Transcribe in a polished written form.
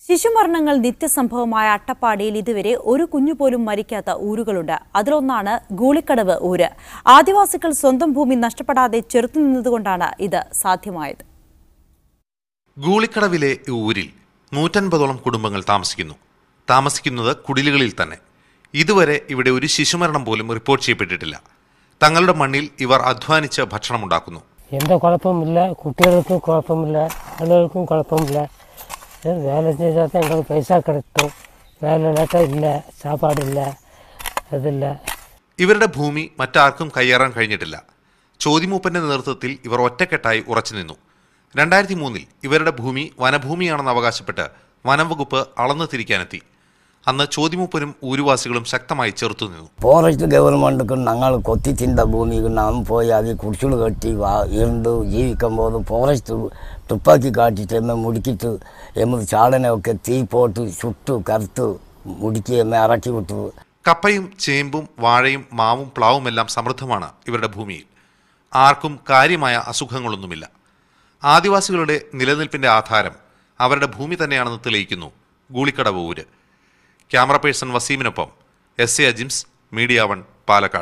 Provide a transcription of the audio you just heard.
ശിശുമരണങ്ങൾ നിത്യസംഭവമായ അട്ടപ്പാടിയിൽ ഇതുവരെ ഒരു കുഞ്ഞുപോലും മരിക്കാത്ത ഊരുകളുണ്ട്. അതിലൊന്നാണ് ഗൂളിക്കടവ് ഊര്. ആദിവാസികൾ സ്വന്തം ഭൂമി നഷ്ടപ്പെടാതെ ചെറുത്തുനിന്നതുകൊണ്ടാണ് ഇത് സാധ്യമായത്. ഗൂളിക്കടവിലെ ഊരിൽ 150ഓളം കുടുംബങ്ങൾ താമസിക്കുന്നത് കുടിലുകളിൽ തന്നെ. ഇതുവരെ ഇവിടെ ഒരു ശിശുമരണം പോലും റിപ്പോർട്ട് ചെയ്യപ്പെട്ടിട്ടില്ല. തങ്ങളുടെ മണ്ണിൽ ഇവർ അധ്വാനിച്ച് ഭക്ഷണമുണ്ടാക്കുന്നു. എന്താ കുഴപ്പമില്ല, കുട്ടികൾക്കും കുഴപ്പമില്ല, ആളുകൾക്കും കുഴപ്പമില്ല. വേല ചെയ്താൽ ഞങ്ങൾക്ക് പൈസ കിട്ടും, വേല ഇല്ല, സാപ്പാടില്ല, അതില്ല. ഇവരുടെ ഭൂമി മറ്റാർക്കും കയ്യേറാൻ കഴിഞ്ഞിട്ടില്ല. ചോതിമൂപ്പന്റെ നേതൃത്വത്തിൽ ഇവർ ഒറ്റക്കെട്ടായി ഉറച്ചു നിന്നു. 2003 ഇവരുടെ ഭൂമി വനഭൂമിയാണെന്ന് അവകാശപ്പെട്ട് വനം വകുപ്പ് അളന്നു തിരിക്കാനെത്തി. അന്ന് ചോതിമൂപ്പനും ഊരുവാസികളും ശക്തമായി ചെറുത്തുനിന്നു. ഫോറസ്റ്റ് ഗവൺമെൻറ് ഞങ്ങൾ കൊത്തി തിന്ന ഭൂമിക്ക് നാം പോയി അത് കുടിച്ചുകൾ കെട്ടി ഇരുന്ന് ജീവിക്കുമ്പോൾ ഫോറസ്റ്റ് തുപ്പാക്കി കാട്ടിട്ട് മുടിക്കിട്ട് ചാടനൊക്കെ തീ പോട്ട് ചുട്ടു കറുത്ത് മുടിക്കി ഇറക്കി വിട്ടു. കപ്പയും ചേമ്പും വാഴയും മാവും പ്ലാവുമെല്ലാം സമൃദ്ധമാണ് ഇവരുടെ ഭൂമിയിൽ. ആർക്കും കാര്യമായ അസുഖങ്ങളൊന്നുമില്ല. ആദിവാസികളുടെ നിലനിൽപ്പിന്റെ ആധാരം അവരുടെ ഭൂമി തന്നെയാണെന്ന് തെളിയിക്കുന്നു ഗൂളിക്കടവ് ഊര്. ക്യാമറ പേഴ്സൺ വസീമിനൊപ്പം SA അജിംസ്, മീഡിയ 1, പാലക്കാട്.